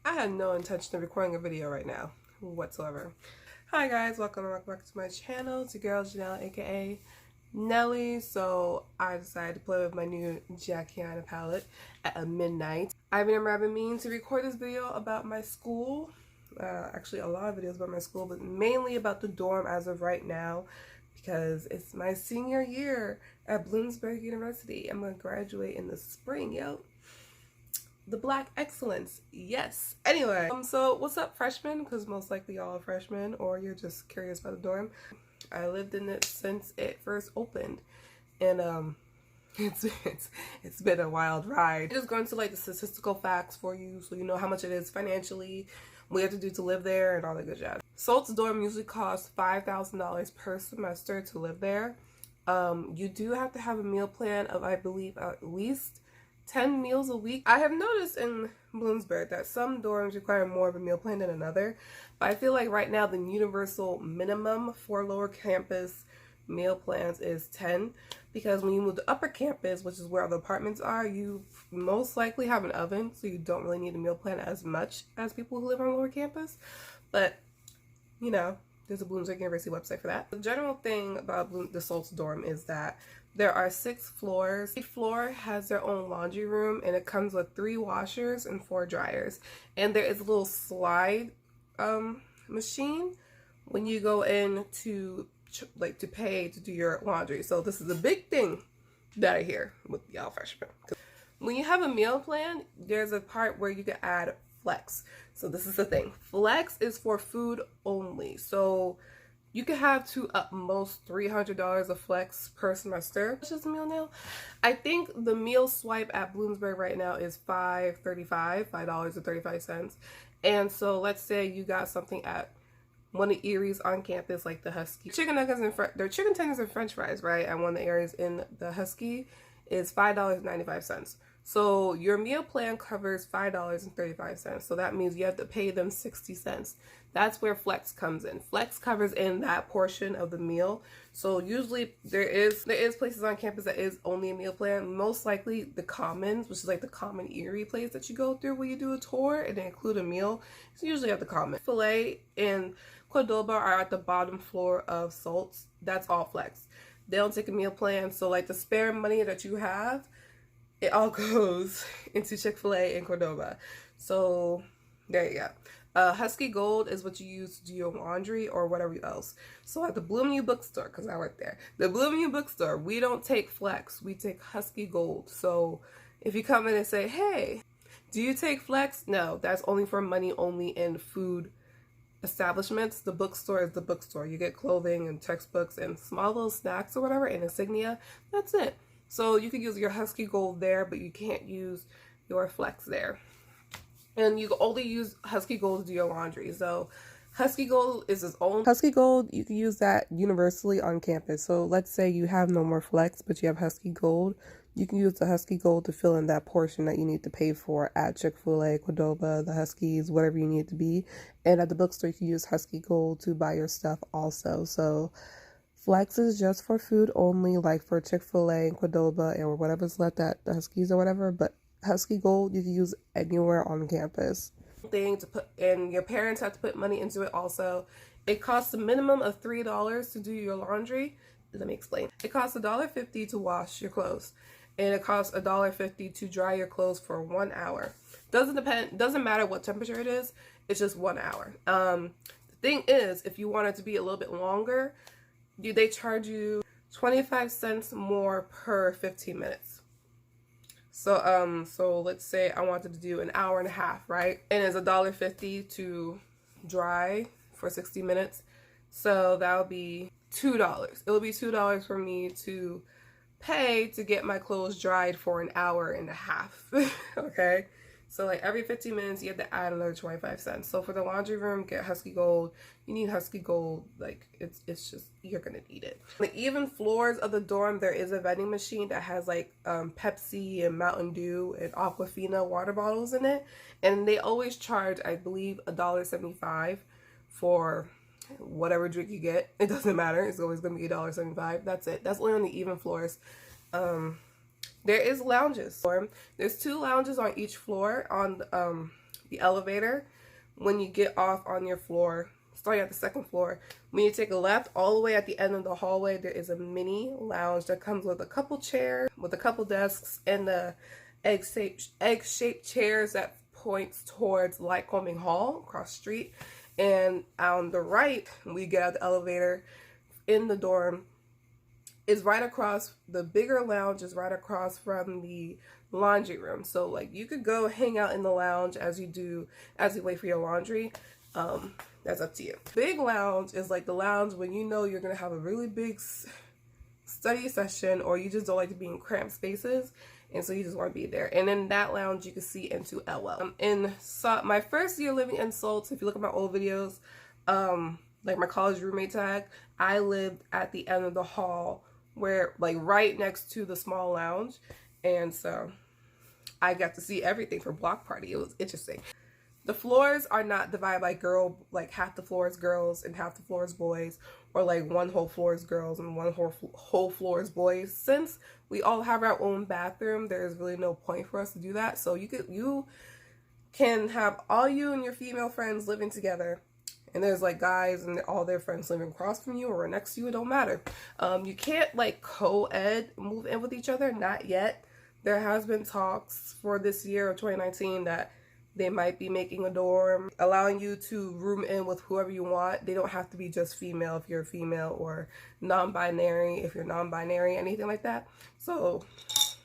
I had no intention of recording a video right now whatsoever. Hi guys, welcome back to my channel. It's your girl Janelle, aka Nelly. So I decided to play with my new Jackiana palette at midnight. I've been meaning to record this video about my school. Actually a lot of videos about my school, but mainly about the dorm as of right now, because it's my senior year at Bloomsburg University. I'm gonna graduate in the spring, yo. The Black Excellence, yes. Anyway, so what's up, freshmen? Because most likely y'all are freshmen, or you're just curious about the dorm. I lived in it since it first opened, and it's been a wild ride. Just going to like the statistical facts for you, so you know how much it is financially, what you have to do to live there, and all that good jazz. Soltz dorm usually costs $5,000 per semester to live there. You do have to have a meal plan of, I believe, at least 10 meals a week. I have noticed in Bloomsburg that some dorms require more of a meal plan than another, but I feel like right now the universal minimum for lower campus meal plans is 10, because when you move to upper campus, which is where all the apartments are, you most likely have an oven, so you don't really need a meal plan as much as people who live on lower campus. But you know, there's a Bloomsburg University website for that. The general thing about the Soltz dorm is that there are 6 floors. Each floor has their own laundry room, and it comes with 3 washers and 4 dryers. And there is a little slide machine when you go in to pay to do your laundry. So this is a big thing that I hear with y'all freshmen. When you have a meal plan, there's a part where you can add flex. So this is the thing. Flex is for food only. So you can have to at most $300 of flex per semester. It's just a meal now. I think the meal swipe at Bloomsburg right now is $5.35. And so let's say you got something at one of the Erie's on campus, like the Husky. Chicken nuggets and their chicken tenders and french fries, right, at one of the areas in the Husky is $5.95. So your meal plan covers $5.35. So that means you have to pay them 60 cents. That's where flex comes in. Flex covers in that portion of the meal. So usually there is places on campus that is only a meal plan. Most likely the Commons, which is like the common Erie place that you go through when you do a tour, and they include a meal. It's usually at the Common. Filet and Cordoba are at the bottom floor of Soltz. That's all flex. They don't take a meal plan. So like the spare money that you have, it all goes into Chick-fil-A and Cordoba. So there you go. Husky Gold is what you use to do your laundry or whatever else. So at the Bloomsburg bookstore, because I work there, the Bloomsburg bookstore, we don't take flex, we take Husky Gold. So if you come in and say, hey, do you take flex? No, that's only for money only in food establishments. The bookstore is the bookstore. You get clothing and textbooks and small little snacks or whatever, and insignia. That's it. So you can use your Husky Gold there, but you can't use your flex there. And you can only use Husky Gold to do your laundry. So Husky Gold is its own. Husky Gold, you can use that universally on campus. So let's say you have no more flex, but you have Husky Gold. You can use the Husky Gold to fill in that portion that you need to pay for at Chick-fil-A, Cordoba, the Huskies, whatever you need it to be. And at the bookstore, you can use Husky Gold to buy your stuff also. So flex is just for food only, like for Chick-fil-A and Cordoba or whatever's left at the Huskies or whatever. But Husky Gold you can use anywhere on campus. Thing to put, and your parents have to put money into it also. It costs a minimum of $3 to do your laundry. Let me explain. It costs $1.50 to wash your clothes, and it costs $1.50 to dry your clothes for 1 hour. Doesn't matter what temperature it is. It's just 1 hour. The thing is, if you want it to be a little bit longer, they charge you 25 cents more per 15 minutes. So let's say I wanted to do an hour and a half, right? And it's $1.50 to dry for 60 minutes. So that would be $2. It will be $2 for me to pay to get my clothes dried for an hour and a half. Okay? So like every 15 minutes you have to add another 25 cents. So for the laundry room, get Husky Gold. You need Husky Gold. Like it's just, you're gonna need it. The even floors of the dorm, there is a vending machine that has like Pepsi and Mountain Dew and Aquafina water bottles in it. And they always charge, I believe, $1.75 for whatever drink you get. It doesn't matter. It's always gonna be $1.75. That's it. That's only on the even floors. There is lounges. There's 2 lounges on each floor. On the elevator, when you get off on your floor, starting at the second floor, when you take a left, all the way at the end of the hallway, there is a mini lounge that comes with a couple chairs, with a couple desks, and the egg-shaped chairs that points towards Lycoming Hall across the street. And on the right, we get out the elevator in the dorm, is right across, the bigger lounge is right across from the laundry room. So like you could go hang out in the lounge as you wait for your laundry. That's up to you. Big lounge is like the lounge when you know you're gonna have a really big study session, or you just don't like to be in cramped spaces, and so you just want to be there. And in that lounge you can see into LL. My first year living in Soltz, if you look at my old videos, like my college roommate tag, I lived at the end of the hall, where like right next to the small lounge, and so I got to see everything for block party. It was interesting. The floors are not divided by like half the floor is girls and half the floor is boys, or like one whole floor is girls and one whole floor is boys. Since we all have our own bathroom, there is really no point for us to do that. So you can have all you and your female friends living together, and there's like guys and all their friends living across from you or next to you. It don't matter. You can't like co-ed move in with each other, not yet. There has been talks for this year of 2019 that they might be making a dorm, allowing you to room in with whoever you want. They don't have to be just female if you're female, or non-binary if you're non-binary, anything like that. So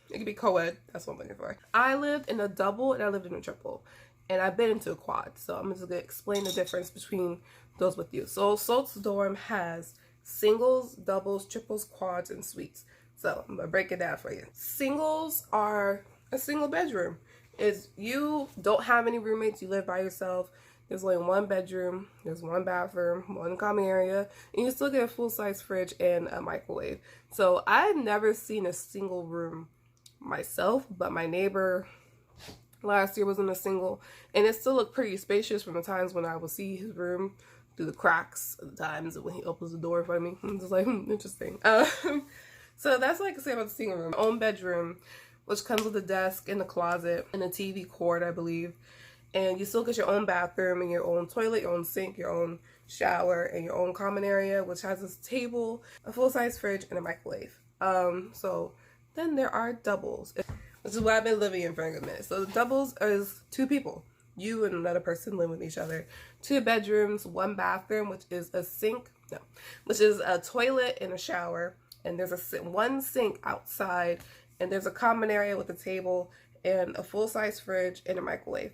it could be co-ed. That's what I'm looking for. I lived in a double and I lived in a triple, and I've been into a quad. So I'm just gonna explain the difference between those with you. So Soltz dorm has singles, doubles, triples, quads, and suites. So I'm gonna break it down for you. Singles are a single bedroom. Is you don't have any roommates, you live by yourself. There's only one bedroom, there's one bathroom, one common area, and you still get a full-size fridge and a microwave. So I've never seen a single room myself, but my neighbor last year was in a single, and it still looked pretty spacious from the times when I would see his room through the cracks of the times when he opens the door in front of me. I'm just like, interesting. So that's what I can say about the single room. Own bedroom, which comes with a desk and a closet and a TV cord, I believe. And you still get your own bathroom and your own toilet, your own sink, your own shower, and your own common area, which has this table, a full-size fridge, and a microwave. So then there are doubles, which is what I've been living in for a good minute. So the doubles is 2 people. You and another person live with each other. 2 bedrooms, 1 bathroom, which is a toilet and a shower. And there's one sink outside. And there's a common area with a table and a full-size fridge and a microwave.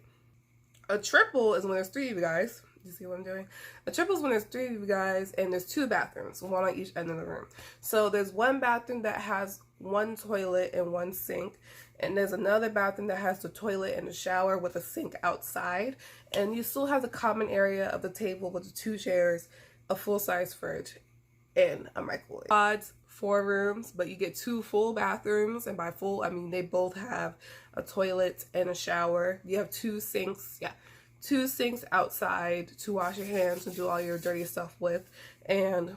A triple is when there's 3 of you guys. You see what I'm doing? A triple is when there's 3 of you guys and there's 2 bathrooms, 1 on each end of the room. So there's 1 bathroom that has 1 toilet and 1 sink. And there's another bathroom that has the toilet and a shower with a sink outside. And you still have the common area of the table with the 2 chairs, a full-size fridge, and a microwave. Odds, 4 rooms, but you get 2 full bathrooms, and by full I mean they both have a toilet and a shower. You have 2 sinks, 2 sinks outside to wash your hands and do all your dirty stuff with, and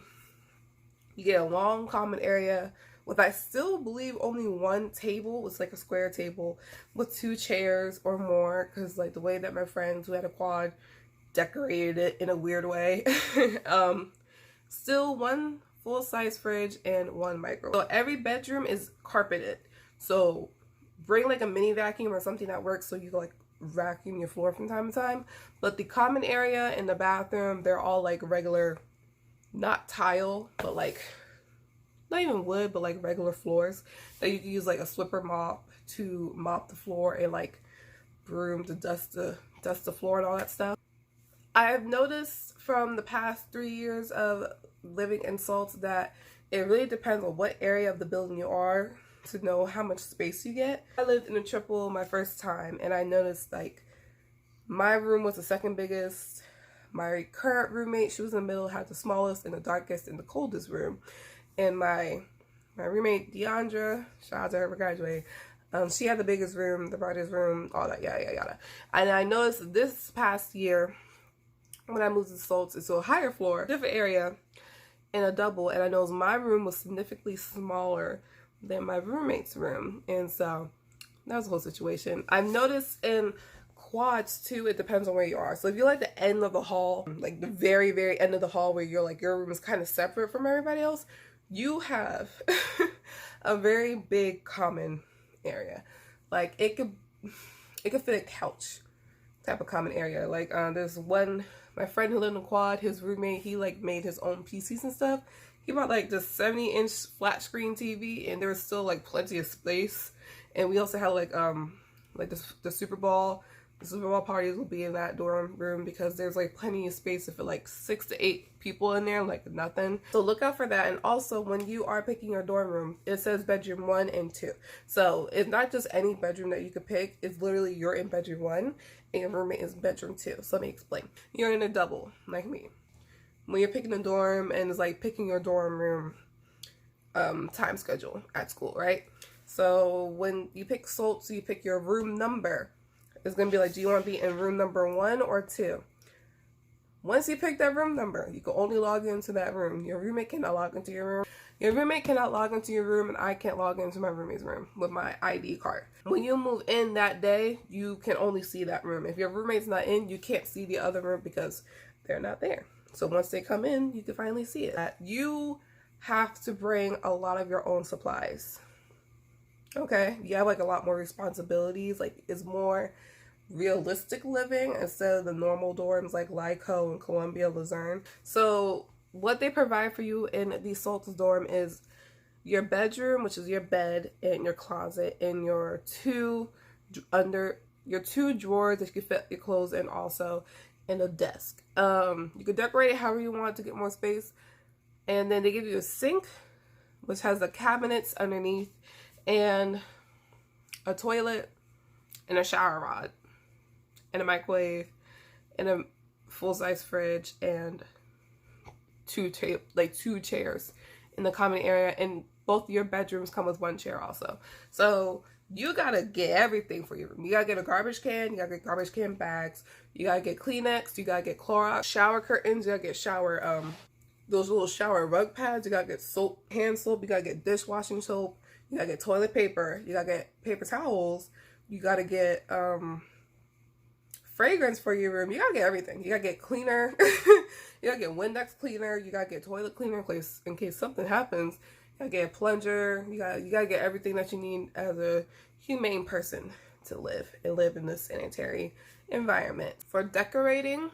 you get a long common area with, I still believe, only 1 table. It's like a square table with 2 chairs or more, because like the way that my friends who had a quad decorated it in a weird way. Still 1 full-size fridge and 1 microwave. So every bedroom is carpeted. So bring like a mini vacuum or something that works so you can like vacuum your floor from time to time. But the common area and the bathroom, they're all like regular, not tile, but like not even wood, but like regular floors that you can use like a slipper mop to mop the floor, and like broom to dust the floor and all that stuff. I've noticed from the past 3 years of living in Soltz that it really depends on what area of the building you are to know how much space you get. I lived in a triple my first time, and I noticed like my room was the second biggest. My current roommate, she was in the middle, had the smallest and the darkest and the coldest room. And my roommate Deandra, shout out to her for graduating, she had the biggest room, the brightest room, all that, yada. And I noticed this past year when I moved to Soltz, it's a higher floor, different area, in a double, and I noticed my room was significantly smaller than my roommate's room, and so that was the whole situation. I've noticed in quads too, it depends on where you are. So if you're like the end of the hall, like the very, very end of the hall where you're like, your room is kind of separate from everybody else, you have a very big common area. Like it could fit a couch type of common area. Like there's one, my friend who lived in a quad, his roommate, he like made his own PCs and stuff. He bought like this 70-inch flat screen TV, and there was still like plenty of space. And we also had like the Super Bowl parties will be in that dorm room because there's like plenty of space to fit like 6 to 8 people in there, like nothing. So look out for that. And also when you are picking your dorm room, it says bedroom 1 and 2. So it's not just any bedroom that you could pick. It's literally you're in bedroom 1 and your roommate is bedroom 2. So let me explain. You're in a double like me. When you're picking a dorm, and it's like picking your dorm room time schedule at school, right? So when you pick Soltz, you pick your room number. It's going to be like, do you want to be in room number 1 or 2? Once you pick that room number, you can only log into that room. Your roommate cannot log into your room. Your roommate cannot log into your room, and I can't log into my roommate's room with my ID card. When you move in that day, you can only see that room. If your roommate's not in, you can't see the other room because they're not there. So once they come in, you can finally see it. You have to bring a lot of your own supplies. Okay, you have like a lot more responsibilities. Like it's more realistic living instead of the normal dorms like Lyco and Columbia, Luzerne. So what they provide for you in the Soltz dorm is your bedroom, which is your bed and your closet, and your two drawers that you can fit your clothes in, also, and a desk. You can decorate it however you want to get more space. And then they give you a sink, which has the cabinets underneath, and a toilet, and a shower rod, and a microwave, and a full-size fridge, and two chairs in the common area. And both your bedrooms come with 1 chair also. So you gotta get everything for your room. You gotta get a garbage can, you gotta get garbage can bags, you gotta get Kleenex, you gotta get Clorox, shower curtains, you gotta get shower, those little shower rug pads, you gotta get soap, hand soap, you gotta get dishwashing soap, you gotta get toilet paper, you gotta get paper towels, you gotta get fragrance for your room. You gotta get everything. You gotta get cleaner, you gotta get Windex cleaner, you gotta get toilet cleaner in case something happens. You gotta get a plunger. You gotta get everything that you need as a humane person to live in this sanitary environment. For decorating,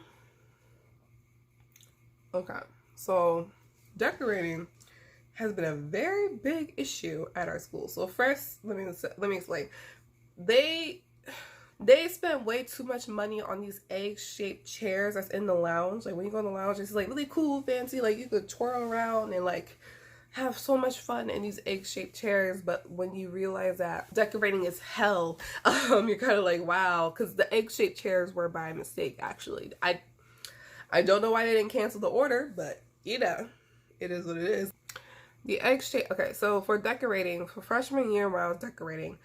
okay, so decorating has been a very big issue at our school. So first, let me explain. They spent way too much money on these egg-shaped chairs that's in the lounge. Like when you go in the lounge, it's like really cool, fancy. Like you could twirl around and like have so much fun in these egg-shaped chairs. But when you realize that decorating is hell, you're kind of like, wow, because the egg-shaped chairs were by mistake. Actually, I don't know why they didn't cancel the order, but you know, it is what it is. The egg-shaped. Okay, so for decorating, for freshman year when I was decorating,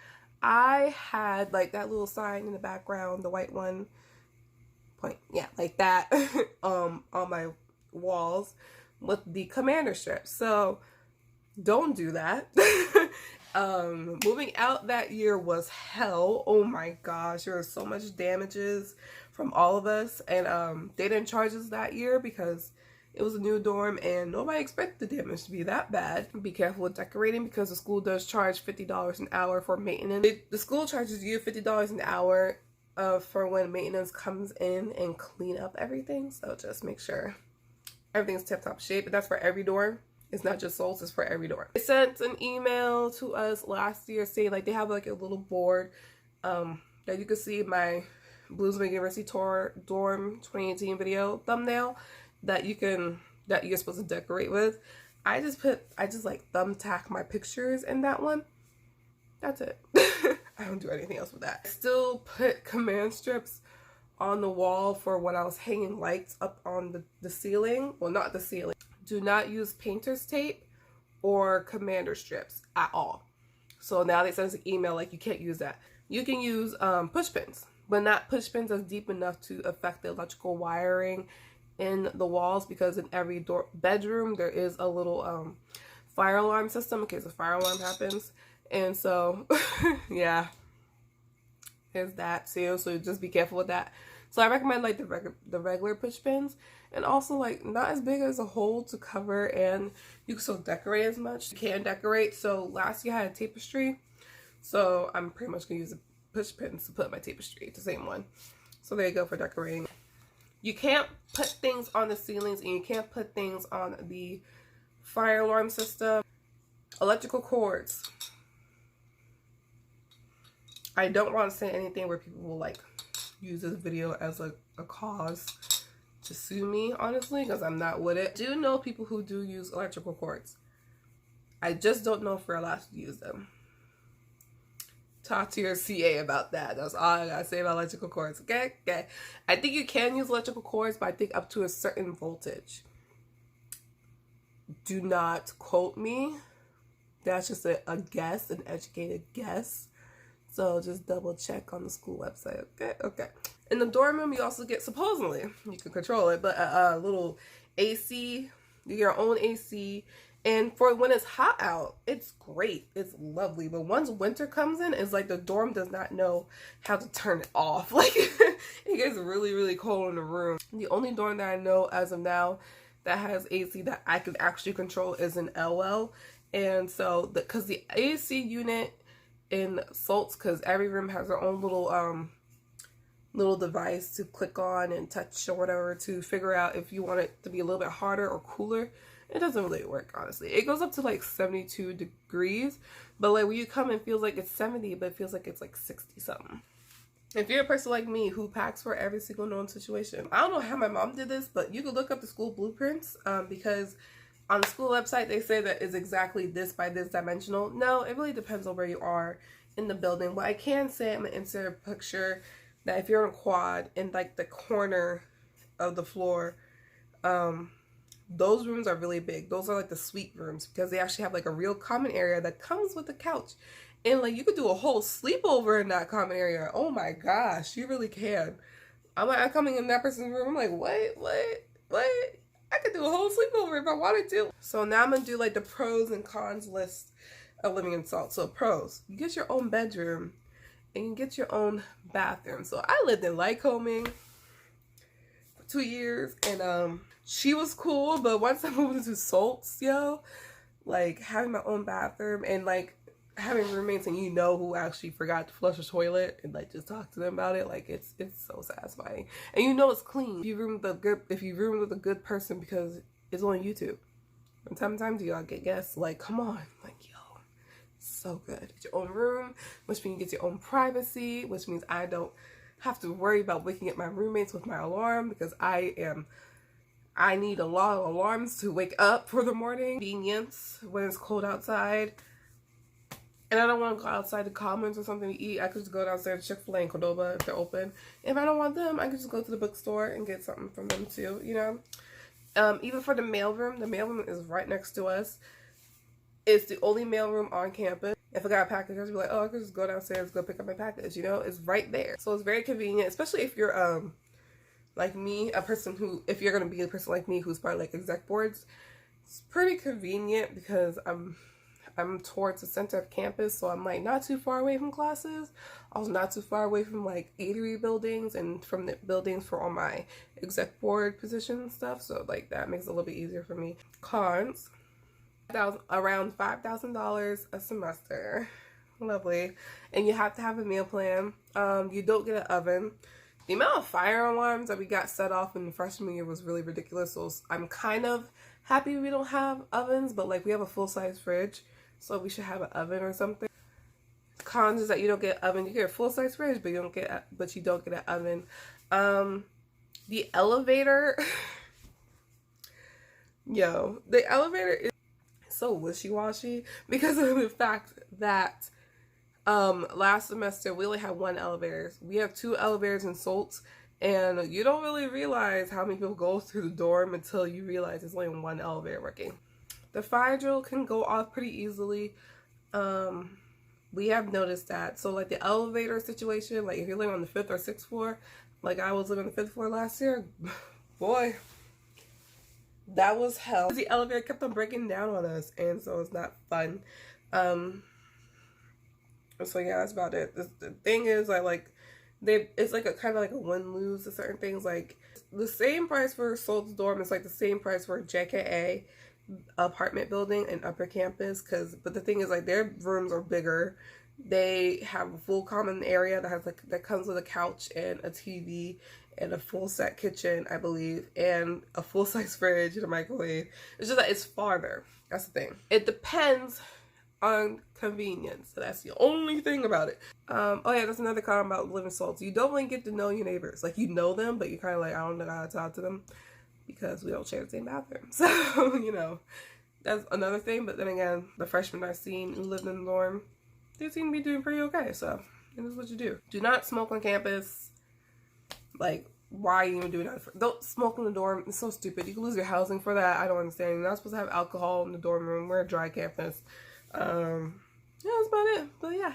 I had like that little sign in the background, the white one, like that, on my walls with the commander strips. So don't do that. Moving out that year was hell. Oh my gosh, there was so much damages from all of us, and they didn't charge us that year because it was a new dorm and nobody expected the damage to be that bad. Be careful with decorating because the school does charge $50 an hour for maintenance. The school charges you $50 an hour for when maintenance comes in and clean up everything. So just make sure everything's tip-top shape. And that's for every dorm. It's not just Soltz, it's for every dorm. They sent an email to us last year saying like they have like a little board that you can see my Bloomsburg University Tour Dorm 2018 video thumbnail that you're supposed to decorate with. I just like thumbtack my pictures in that one. That's it. I don't do anything else with that. I still put command strips on the wall for when I was hanging lights up on the ceiling. Well, not the ceiling. Do not use painter's tape or commander strips at all. So now they send us an email like you can't use that. You can use push pins, but not push pins that's deep enough to affect the electrical wiring in the walls, because in every bedroom there is a little fire alarm system in case a fire alarm happens. And so yeah, is that too, so just be careful with that. So I recommend like the regular push pins, and also like not as big as a hole to cover, and you can still decorate as much. You can decorate. So last year I had a tapestry, so I'm pretty much gonna use the push pins to put my tapestry, the same one. So there you go for decorating. You can't put things on the ceilings, and you can't put things on the fire alarm system. Electrical cords. I don't want to say anything where people will like use this video as a cause to sue me, honestly, because I'm not with it. I do know people who do use electrical cords. I just don't know if we're allowed to use them. Talk to your CA about that. That's all I gotta say about electrical cords. Okay? Okay. I think you can use electrical cords, but I think up to a certain voltage. Do not quote me. That's just a guess, an educated guess. So just double check on the school website. Okay? Okay. In the dorm room, you also get, supposedly, you can control it, but a little AC. You get your own AC. And for when it's hot out, it's great. It's lovely. But once winter comes in, it's like the dorm does not know how to turn it off. Like, it gets really, really cold in the room. The only dorm that I know as of now that has AC that I can actually control is in LL. And so, because the AC unit in Soltz, because every room has their own little device to click on and touch or whatever to figure out if you want it to be a little bit harder or cooler. It doesn't really work, honestly. It goes up to like 72 degrees, but like when you come, it feels like it's 70, but it feels like it's like 60 something. If you're a person like me who packs for every single known situation, I don't know how my mom did this, but you can look up the school blueprints because on the school website they say that it's exactly this by this dimensional. No, it really depends on where you are in the building. But I can say, I'm gonna insert a picture that if you're on a quad in like the corner of the floor, those rooms are really big. Those are like the suite rooms because they actually have like a real common area that comes with the couch. And like you could do a whole sleepover in that common area. Oh my gosh, you really can. I'm coming in that person's room. I'm like, what? I could do a whole sleepover if I wanted to. So now I'm gonna do like the pros and cons list of living in Soltz. So pros, you get your own bedroom and you get your own bathroom. So I lived in Lycoming for 2 years, and she was cool, but once I moved into Soltz, yo, like having my own bathroom and like having roommates and you know who actually forgot to flush the toilet and like just talk to them about it, like it's so satisfying. And you know it's clean. If you room with a good person because it's on YouTube. From time to time do y'all get guests, like come on, like yo, so good. Get your own room, which means you get your own privacy, which means I don't have to worry about waking up my roommates with my alarm because I need a lot of alarms to wake up for the morning. Convenience when it's cold outside. And I don't want to go outside to Commons or something to eat. I could just go downstairs to Chick-fil-A and Cordoba if they're open. If I don't want them, I could just go to the bookstore and get something from them too, you know. Even for the mailroom is right next to us. It's the only mailroom on campus. If I got a package, I'd be like, oh, I could just go downstairs, go pick up my package, you know. It's right there. So it's very convenient, especially if you're like me, a person who, if you're going to be a person like me who's part of like exec boards, it's pretty convenient because I'm towards the center of campus, so I'm like not too far away from classes, also not too far away from like eatery buildings and from the buildings for all my exec board positions and stuff, so like that makes it a little bit easier for me. Cons, around $5,000 a semester. Lovely. And you have to have a meal plan. You don't get an oven. The amount of fire alarms that we got set off in the freshman year was really ridiculous, so I'm kind of happy we don't have ovens, but like we have a full-size fridge, so we should have an oven or something. Cons is that you don't get an oven. You get a full-size fridge, but you don't get an oven. The elevator, yo, the elevator is so wishy-washy because of the fact that last semester we only had one elevator. We have 2 elevators in Soltz, and you don't really realize how many people go through the dorm until you realize there's only one elevator working. The fire drill can go off pretty easily. We have noticed that. So like the elevator situation, like if you're living on the 5th or 6th floor, like I was living on the 5th floor last year, boy, that was hell. The elevator kept on breaking down on us, and so it's not fun. So yeah, that's about it. The thing is, I like it's like a kind of like a win-lose to certain things. Like the same price for Soltz dorm is like the same price for JKA apartment building and upper campus, but the thing is, like, their rooms are bigger. They have a full common area that has, like, that comes with a couch and a TV and a full set kitchen, I believe, and a full-size fridge and a microwave. It's just that it's farther. That's the thing. It depends on convenience. So that's the only thing about it. Oh yeah, that's another comment about living Soltz. You don't really get to know your neighbors. Like, you know them, but you're kind of like, I don't know how to talk to them because we don't share the same bathroom. So, you know, that's another thing. But then again, the freshmen I've seen who lived in the dorm, they seem to be doing pretty okay. So it is what you do. Do not smoke on campus. Like, why are you even doing that? Don't smoke in the dorm. It's so stupid. You can lose your housing for that. I don't understand. You're not supposed to have alcohol in the dorm room. We're a dry campus. Yeah, that's about it. But yeah,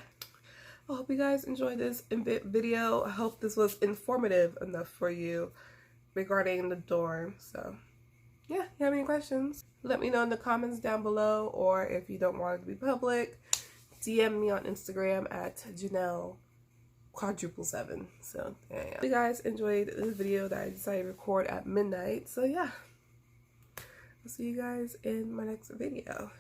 I hope you guys enjoyed this video. I hope this was informative enough for you regarding the dorm. So yeah, if you have any questions, let me know in the comments down below, or if you don't want it to be public, DM me on Instagram at Janelle777. So yeah. If you guys enjoyed this video that I decided to record at midnight, so yeah, I'll see you guys in my next video.